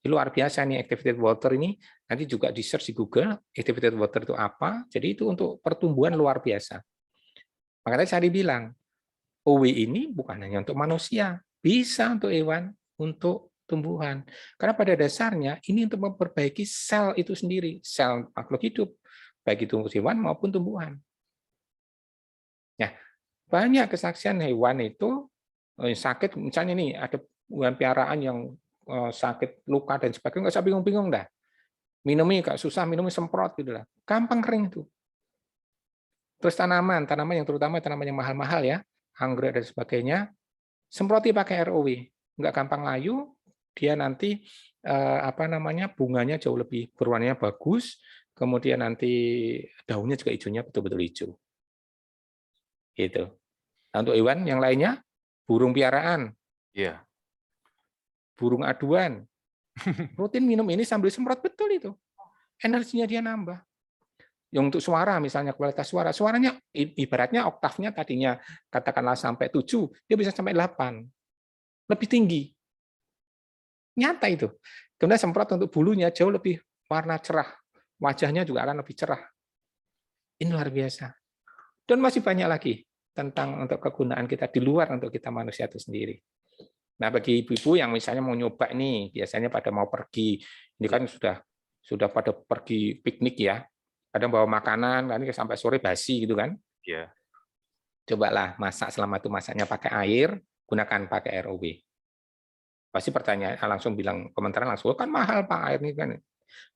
Luar biasa nih activated water ini, nanti juga di search di Google, activated water itu apa? Jadi itu untuk pertumbuhan luar biasa. Makanya saya bilang, OW ini bukan hanya untuk manusia, bisa untuk hewan, untuk tumbuhan. Karena pada dasarnya ini untuk memperbaiki sel itu sendiri, sel makhluk hidup, baik itu hewan maupun tumbuhan. Nah, banyak kesaksian hewan itu sakit, misalnya nih ada hewan piaraan yang sakit, luka dan sebagainya, nggak usah bingung-bingung dah. Minumnya gak susah, minumnya semprot gitu lah. Gampang kering itu. Terus tanaman yang terutama tanaman yang mahal-mahal ya, anggrek dan sebagainya, semproti pakai ROW. Nggak gampang layu, dia nanti bunganya jauh lebih berwarnanya bagus, kemudian nanti daunnya juga hijaunya betul-betul hijau. Gitu. Nah, untuk hewan yang lainnya, burung piaraan, Iya. burung aduan, rutin minum ini sambil semprot betul itu. Energinya dia nambah. Yang untuk suara, misalnya kualitas suara, suaranya ibaratnya oktavnya tadinya katakanlah sampai 7, dia bisa sampai 8. Lebih tinggi. Nyata itu. Kemudian semprot untuk bulunya jauh lebih warna cerah. Wajahnya juga akan lebih cerah. Ini luar biasa. Dan masih banyak lagi tentang untuk kegunaan kita di luar untuk kita manusia itu sendiri. Nah, bagi ibu-ibu yang misalnya mau nyoba nih, biasanya pada mau pergi, ini kan sudah pada pergi piknik ya, kadang bawa makanan, kan sampai sore basi gitu kan. Iya. Cobalah masak selama itu masaknya pakai air, gunakan pakai ROW. Pasti pertanyaan langsung bilang komentar langsung, kan mahal Pak air ini kan.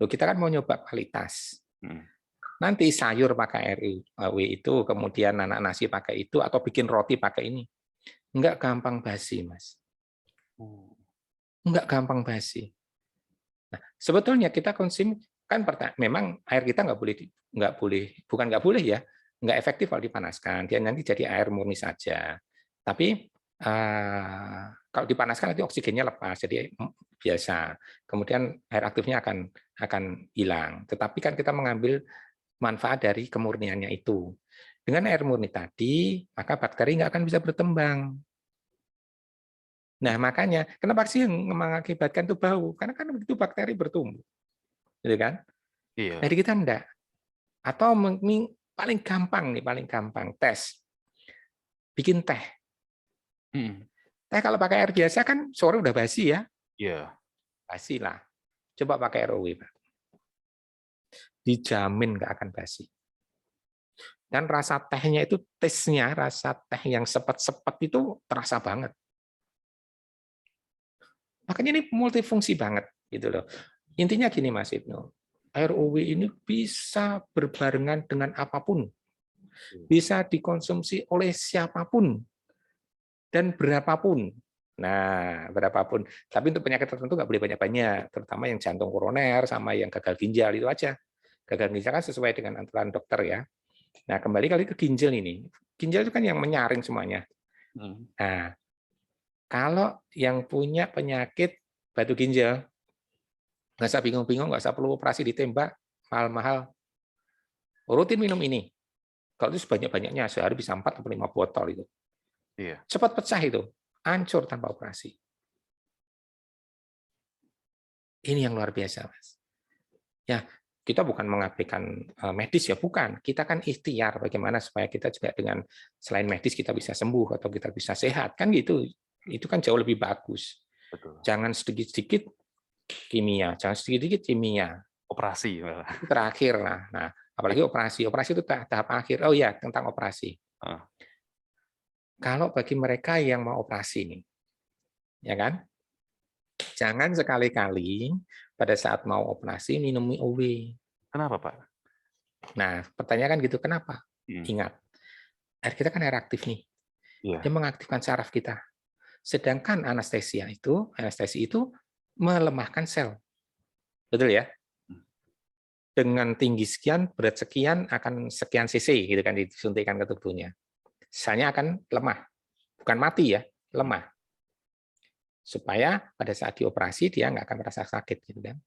Loh, kita kan mau nyoba kualitas. Nanti sayur pakai ROW itu, kemudian anak nasi pakai itu, atau bikin roti pakai ini. Enggak gampang basi, Mas. Enggak gampang basi. Nah, sebetulnya kita konsumsi kan memang air kita bukan nggak boleh ya, nggak efektif kalau dipanaskan, dia nanti jadi air murni saja. Tapi kalau dipanaskan nanti oksigennya lepas, jadi biasa. Kemudian air aktifnya akan hilang. Tetapi kan kita mengambil manfaat dari kemurniannya itu. Dengan air murni tadi, maka bakteri nggak akan bisa berkembang. Nah, makanya kenapa sih yang mengakibatkan itu bau? Karena kan begitu bakteri bertumbuh. Gitu kan? Iya. Jadi kita enggak. Atau paling gampang tes. Bikin teh. Teh kalau pakai air biasa kan sore udah basi ya. Iya. Basi lah. Coba pakai ROW, Pak. Dijamin nggak akan basi. Dan rasa tehnya itu, taste-nya, rasa teh yang sepet-sepet itu terasa banget. Makanya ini multifungsi banget gitu loh. Intinya gini Mas Ibnu, ROW ini bisa berbarengan dengan apapun. Bisa dikonsumsi oleh siapapun dan berapapun. Nah, berapapun. Tapi untuk penyakit tertentu nggak boleh banyak-banyak, terutama yang jantung koroner sama yang gagal ginjal itu aja. Gagal ginjal kan sesuai dengan aturan dokter ya. Nah, kembali kali ke ginjal ini. Ginjal itu kan yang menyaring semuanya. Nah, kalau yang punya penyakit batu ginjal, nggak usah bingung-bingung, nggak usah perlu operasi ditembak, mahal-mahal. Rutin minum ini. Kalau itu sebanyak-banyaknya, sehari bisa 4 atau 5 botol itu. Iya. Cepat pecah itu, hancur tanpa operasi. Ini yang luar biasa, Mas. Ya, kita bukan mengabaikan medis ya, bukan. Kita kan ikhtiar bagaimana supaya kita juga dengan selain medis kita bisa sembuh atau kita bisa sehat, kan gitu. Itu kan jauh lebih bagus. Betul. Jangan sedikit-sedikit kimia, jangan sedikit-sedikit kimia. Operasi. Itu terakhir lah. Nah, apalagi operasi. Operasi itu tahap akhir. Oh ya, tentang operasi. Kalau bagi mereka yang mau operasi nih, ya kan? Jangan sekali-kali pada saat mau operasi minum OW. Kenapa, Pak? Nah, pertanyaan kan gitu, kenapa? Ingat, air kita kan air aktif nih. Iya. Dia mengaktifkan saraf kita. Sedangkan anestesi itu melemahkan sel. Betul ya? Dengan tinggi sekian, berat sekian, akan sekian cc, gitu kan, disuntikkan ke tubuhnya. Selnya akan lemah. Bukan mati ya, lemah. Supaya pada saat dioperasi, dia nggak akan merasa sakit. Gitu kan.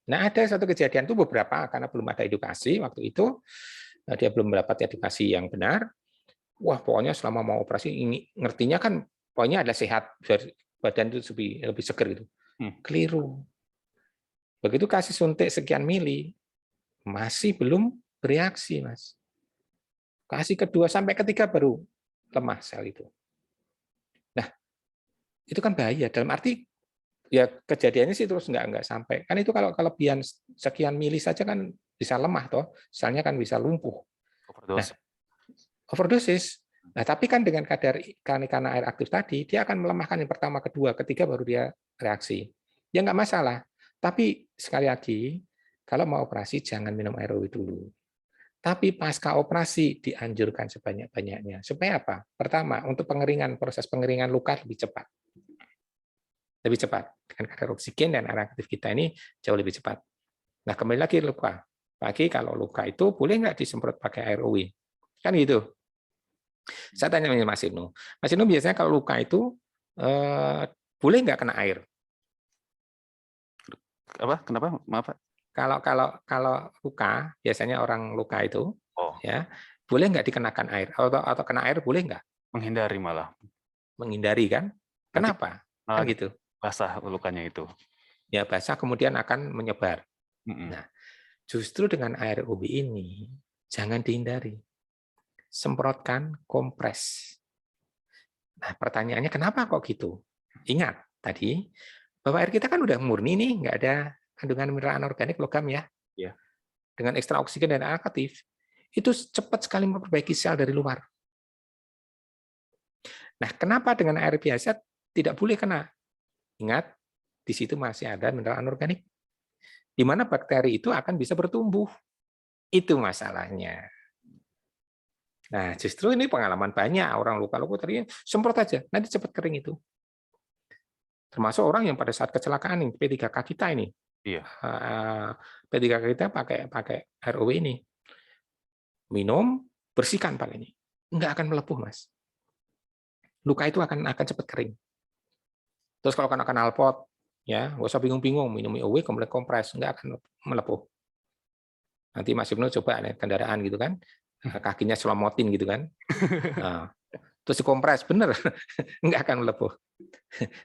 Nah, ada satu kejadian itu beberapa, karena belum ada edukasi waktu itu, dia belum mendapat edukasi yang benar. Wah, pokoknya selama mau operasi, ini ngertinya kan, pokoknya ada sehat, biar badan itu lebih seger gitu. Keliru. Begitu kasih suntik sekian mili, masih belum bereaksi, Mas. Kasih kedua sampai ketiga baru lemah sel itu. Nah, itu kan bahaya. Dalam arti, ya kejadiannya sih terus nggak sampai. Kan itu kalau kelebihan sekian mili saja kan bisa lemah, toh. Selnya kan bisa lumpuh. Overdose. Nah, overdosis. Nah, tapi kan dengan karena air aktif tadi, dia akan melemahkan yang pertama, kedua, ketiga, baru dia reaksi. Ya nggak masalah. Tapi sekali lagi, kalau mau operasi jangan minum air OW dulu. Tapi pasca operasi dianjurkan sebanyak-banyaknya. Supaya apa? Pertama, untuk proses pengeringan luka lebih cepat. Lebih cepat. Dengan kadar oksigen dan air aktif kita ini jauh lebih cepat. Nah, kembali lagi luka. Bagi kalau luka itu boleh nggak disemprot pakai air OW? Kan gitu. Saya tanya Mas Ibnu. Mas Ibnu biasanya kalau luka itu boleh nggak kena air? Apa? Kenapa? Maaf, Pak. Kalau luka, biasanya orang luka itu, Oh, ya boleh nggak dikenakan air? Atau kena air boleh nggak? menghindari malah. Menghindari kan? Nanti Kenapa? Kan malah gitu. basah lukanya itu. Ya basah kemudian akan menyebar. Mm-mm. Nah, justru dengan air OB ini jangan dihindari. Semprotkan kompres. Nah, pertanyaannya kenapa kok gitu? Ingat tadi bahwa air kita kan udah murni nih, nggak ada kandungan mineral anorganik logam ya. Iya. Dengan ekstra oksigen dan air aktif, itu cepat sekali memperbaiki sel dari luar. Nah, kenapa dengan air biasa tidak boleh kena? Ingat, di situ masih ada mineral anorganik, di mana bakteri itu akan bisa bertumbuh. Itu masalahnya. Nah, justru ini pengalaman banyak orang luka-luka tadi semprot aja, nanti cepat kering itu. Termasuk orang yang pada saat kecelakaan nih, P3K kita ini. Iya. P3K kita pakai ROW ini. Minum, bersihkan pakai ini. Enggak akan melepuh, Mas. Luka itu akan cepat kering. Terus kalau kena knalpot, ya, nggak usah bingung-bingung, minum OW kemudian kompres, enggak akan melepuh. Nanti Mas Ibnu coba naik kendaraan gitu kan, kakinya selomotin gitu kan. Nah, terus dikompres, bener, nggak akan melepuh.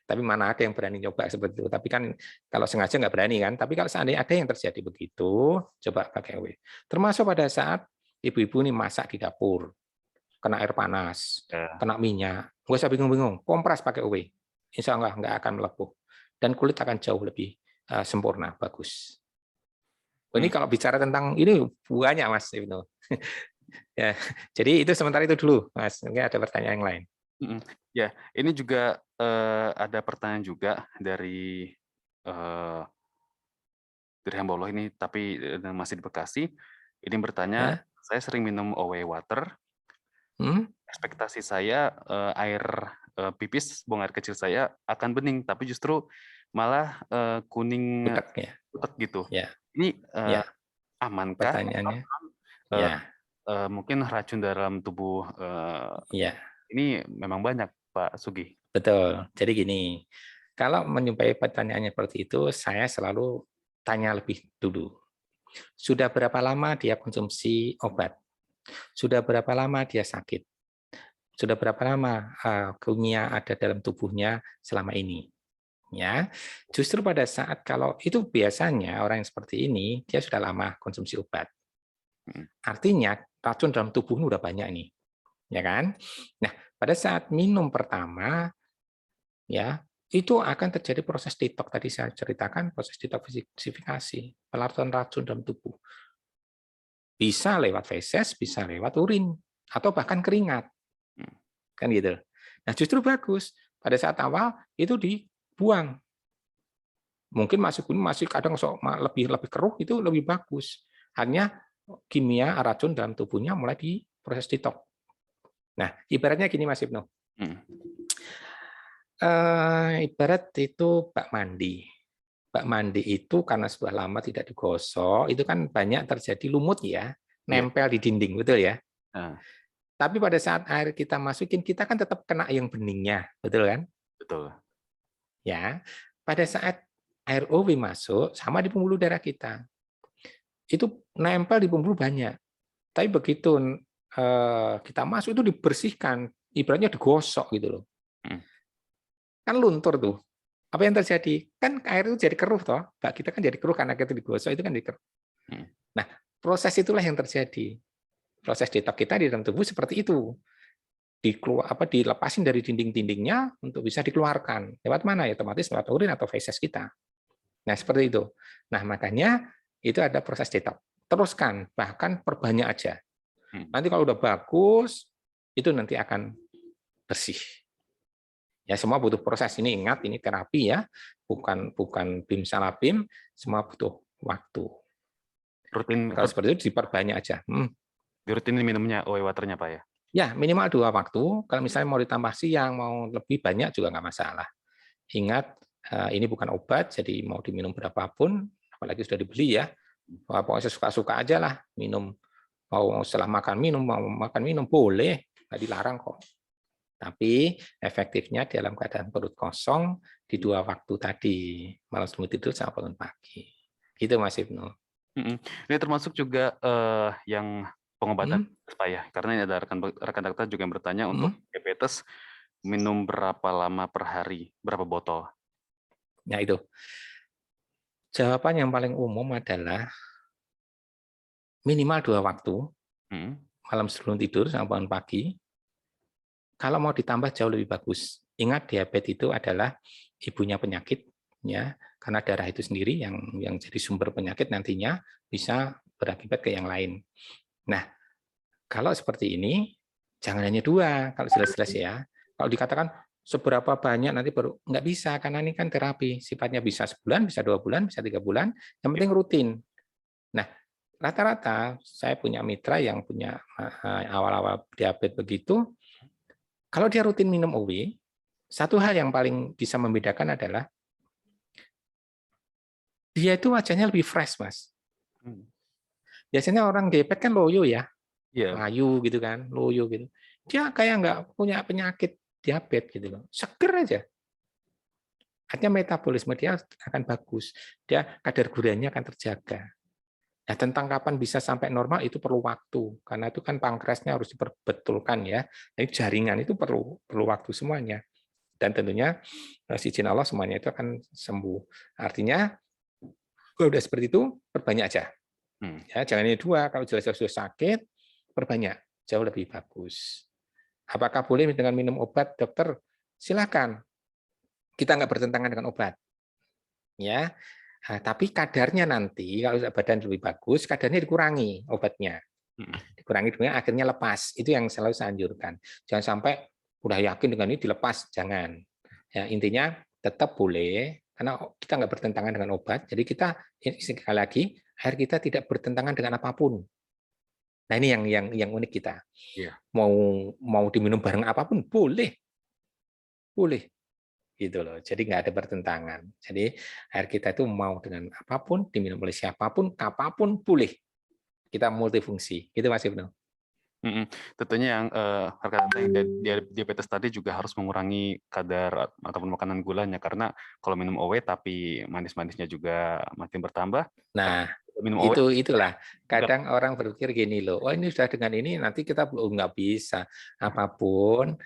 Tapi mana ada yang berani coba seperti itu. Tapi kan kalau sengaja nggak berani kan. Tapi kalau seandainya ada yang terjadi begitu, coba pakai OW. Termasuk pada saat ibu-ibu ini masak di dapur, kena air panas, kena minyak, nggak usah bingung-bingung, kompres pakai OW. Insya Allah nggak akan melepuh. Dan kulit akan jauh lebih sempurna, bagus. Ini kalau bicara tentang ini banyak Mas Ibnu. Ya, jadi itu sementara itu dulu, Mas. Mungkin ada pertanyaan yang lain. Ya, ini juga ada pertanyaan juga dari Hambolo ini, tapi masih di Bekasi. Ini bertanya, saya sering minum OW water. Ekspektasi saya air pipis, buang air kecil saya akan bening, tapi justru malah kuning butek gitu. Ini amankah? Pertanyaannya, Mungkin racun dalam tubuh ini memang banyak, Pak Sugi. Betul. Jadi gini, kalau menjumpai pertanyaannya seperti itu, saya selalu tanya lebih dulu. Sudah berapa lama dia konsumsi obat? Sudah berapa lama dia sakit? Sudah berapa lama kimia ada dalam tubuhnya selama ini? Ya, justru pada saat kalau itu biasanya orang yang seperti ini dia sudah lama konsumsi obat. Artinya racun dalam tubuhnya udah banyak nih, ya kan? Nah, pada saat minum pertama, ya itu akan terjadi proses detox. Tadi saya ceritakan proses detoksifikasi, pelarut racun dalam tubuh. Bisa lewat feses, bisa lewat urin, atau bahkan keringat, kan gitu. Nah, justru bagus pada saat awal itu dibuang. Mungkin masih kadang lebih keruh itu lebih bagus. Hanya kimia racun dalam tubuhnya mulai diproses detox. Nah, ibaratnya gini Mas Ibnu. Ibarat itu bak mandi. Bak mandi itu karena sudah lama tidak digosok, itu kan banyak terjadi lumut ya, nempel di dinding, betul ya? Tapi pada saat air kita masukin, kita kan tetap kena yang beningnya, betul kan? Betul. Ya, pada saat air OW masuk, sama di pembuluh darah kita. Itu nempel di pembuluh banyak. Tapi begitu kita masuk itu dibersihkan, ibaratnya digosok gitu loh. Kan luntur tuh. Apa yang terjadi? Kan air itu jadi keruh toh. Bak kita kan jadi keruh karena kita digosok itu kan jadi keruh. Nah, proses itulah yang terjadi. Proses detox kita di dalam tubuh seperti itu. Dilepasin dari dinding-dindingnya untuk bisa dikeluarkan. Lewat mana ya? Otomatis lewat urin atau feses kita. Nah, seperti itu. Nah, makanya itu ada proses detox. Teruskan, bahkan perbanyak aja. Nanti kalau udah bagus, itu nanti akan bersih. Ya, semua butuh proses. Ini ingat, ini terapi ya, bukan bim salah bim, semua butuh waktu. Rutin Kalau seperti itu diperbanyak aja. dirutinin minumnya OE waternya Pak ya? Ya, minimal 2 waktu. Kalau misalnya mau ditambah siang, mau lebih banyak juga nggak masalah. Ingat, ini bukan obat, jadi mau diminum berapapun, apalagi sudah dibeli ya. Wah, pokoknya suka-suka aja lah minum. Mau setelah makan minum, mau makan minum, boleh. Nggak dilarang kok. Tapi efektifnya dalam keadaan perut kosong di 2 waktu tadi, malam sebelum tidur sama bangun pagi. Gitu Mas Ibnu. Ini termasuk juga yang pengobatan Pak ya, karena ini ada rekan dokter juga yang bertanya untuk diabetes minum berapa lama per hari, berapa botol? Nah itu. Jawaban yang paling umum adalah minimal 2 waktu, malam sebelum tidur sama bangun pagi. Kalau mau ditambah jauh lebih bagus. Ingat, diabetes itu adalah ibunya penyakit, ya, karena darah itu sendiri yang jadi sumber penyakit nantinya bisa berakibat ke yang lain. Nah, kalau seperti ini, jangan hanya 2, kalau jelas-jelas ya. Kalau dikatakan seberapa banyak nanti baru, nggak bisa, karena ini kan terapi, sifatnya bisa sebulan, bisa 2 bulan, bisa 3 bulan, yang penting rutin. Nah, rata-rata saya punya mitra yang punya awal-awal diabetes begitu, kalau dia rutin minum OW, satu hal yang paling bisa membedakan adalah dia itu wajahnya lebih fresh, Mas. Biasanya orang diabetes kan loyo ya, layu gitu kan, loyo gitu. Dia kayak nggak punya penyakit diabetes gitu loh, seger aja. Artinya metabolisme dia akan bagus, dia kadar gulanya akan terjaga. Nah, tentang kapan bisa sampai normal itu perlu waktu, karena itu kan pankreasnya harus diperbetulkan ya. Jadi jaringan itu perlu waktu semuanya. Dan tentunya si izin Allah semuanya itu akan sembuh. Artinya kalau udah seperti itu perbanyak aja. Ya, jangan ini 2, kalau jelas-jelas sudah sakit perbanyak, jauh lebih bagus. Apakah boleh dengan minum obat, dokter? Silakan. Kita nggak bertentangan dengan obat. Ya. Nah, tapi kadarnya nanti kalau badan lebih bagus, kadarnya dikurangi obatnya. Dikurangi dengan akhirnya lepas. Itu yang selalu saya anjurkan. Jangan sampai udah yakin dengan ini dilepas, jangan. Ya, intinya tetap boleh karena kita nggak bertentangan dengan obat. Jadi kita sekali lagi air kita tidak bertentangan dengan apapun. Nah, ini yang unik kita. Mau diminum bareng apapun boleh. Boleh. Gitu loh. Jadi nggak ada pertentangan. Jadi air kita itu mau dengan apapun, diminum oleh siapapun, kapanpun boleh. Kita multifungsi. Gitu Mas Ibnu. Tentunya yang rekan yang diabetes tadi juga harus mengurangi kadar ataupun makanan gulanya, karena kalau minum OW tapi manis-manisnya juga makin bertambah. Nah, minum itulah. Kadang orang berpikir gini loh, oh ini sudah dengan ini nanti kita belum nggak bisa. Apapun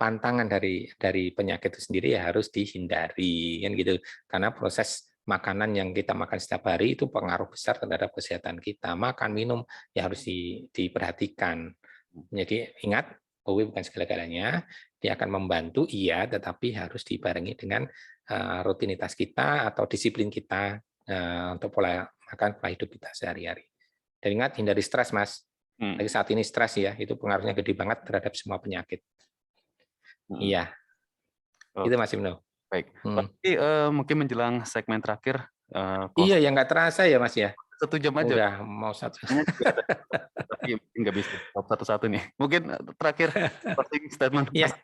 pantangan dari penyakit itu sendiri ya harus dihindari kan gitu. Karena proses makanan yang kita makan setiap hari itu pengaruh besar terhadap kesehatan kita. Makan, minum ya harus diperhatikan. Jadi ingat, OW bukan segala-galanya. Dia akan membantu, iya, tetapi harus dibarengi dengan rutinitas kita atau disiplin kita untuk pola makan, pola hidup kita sehari-hari. Dan ingat, hindari stres, Mas. Lagi saat ini stres ya, itu pengaruhnya gede banget terhadap semua penyakit. Iya. Itu Mas Ibnu. Baik. Berarti mungkin menjelang segmen terakhir. Iya, ya nggak terasa ya Mas ya. 1 jam aja. Udah mau 1. Tapi nggak bisa satu-satu nih. Mungkin terakhir closing statement. Iya.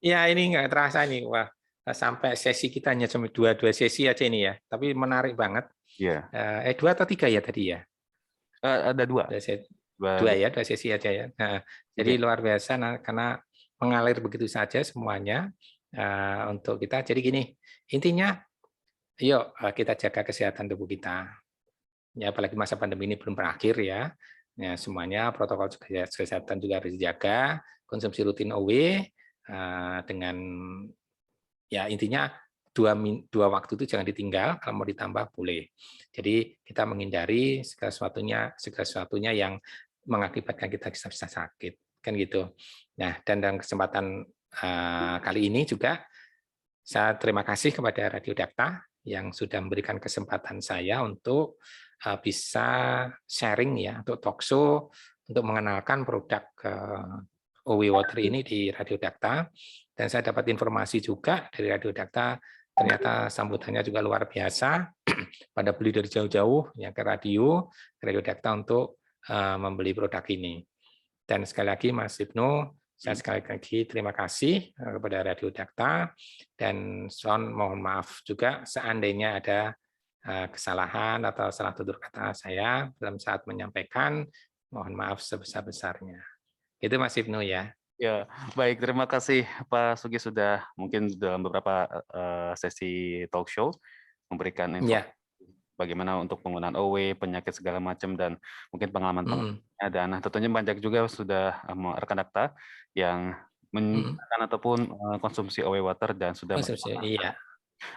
Ya ini nggak terasa nih. Wah, sampai sesi kita hanya cuma 2 sesi aja ini ya. Tapi menarik banget. Iya. 2 atau 3 ya tadi ya? Ada 2. 2 ya, 2 sesi aja ya. Nah, jadi luar biasa karena mengalir begitu saja semuanya untuk kita. Jadi gini, intinya yuk kita jaga kesehatan tubuh kita. Ya, apalagi masa pandemi ini belum berakhir ya. Ya, semuanya protokol kesehatan juga harus dijaga, konsumsi rutin OW dengan ya intinya 2 waktu itu jangan ditinggal, kalau mau ditambah boleh. Jadi kita menghindari segala sesuatunya yang mengakibatkan kita bisa sakit, kan gitu. Nah, dan dalam kesempatan kali ini juga saya terima kasih kepada Radio Dakta yang sudah memberikan kesempatan saya untuk bisa sharing ya, untuk talkshow, untuk mengenalkan produk OW Water ini di Radio Dakta. Dan saya dapat informasi juga dari Radio Dakta, ternyata sambutannya juga luar biasa. pada beli dari jauh-jauh yang ke Radio Dakta untuk membeli produk ini. Dan sekali lagi Mas Ibnu, saya sekali lagi terima kasih kepada Radio Dakta, dan Son mohon maaf juga seandainya ada kesalahan atau salah tutur kata saya dalam saat menyampaikan, mohon maaf sebesar-besarnya. Itu Mas Ibnu ya. Ya, baik. Terima kasih Pak Sugi sudah mungkin dalam beberapa sesi talk show memberikan informasi bagaimana untuk penggunaan OW, penyakit segala macam, dan mungkin pengalaman-pengalamannya. Dan tentunya banyak juga sudah rekan Dakta yang menggunakan ataupun konsumsi OW water dan sudah Iya.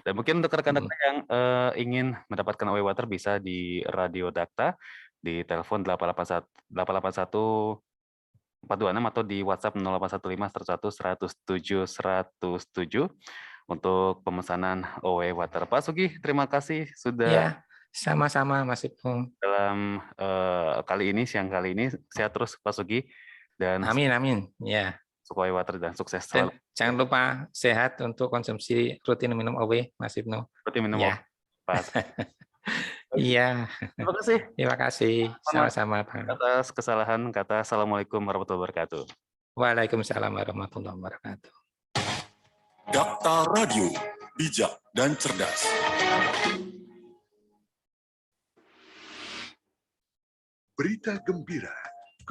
Dan mungkin untuk rekan Dakta yang ingin mendapatkan OW water bisa di Radio Dakta di telepon 881 426 atau di WhatsApp 0815 101 107 107 untuk pemesanan OW water. Pak Sugi, terima kasih sudah. Ya, sama-sama Mas Ibnu. Dalam siang kali ini, sehat terus Pak Sugi, dan amin. Ya. OW water dan sukses selalu. Jangan lupa sehat untuk konsumsi rutin minum OW, Mas Ibnu. Rutin minum ya. Pak. Iya. Terima kasih. Terima kasih. Sama-sama, Pak. Atas kesalahan kata Assalamualaikum warahmatullahi wabarakatuh. Waalaikumsalam warahmatullahi wabarakatuh. Dakta Radio, bijak dan cerdas. Berita gembira.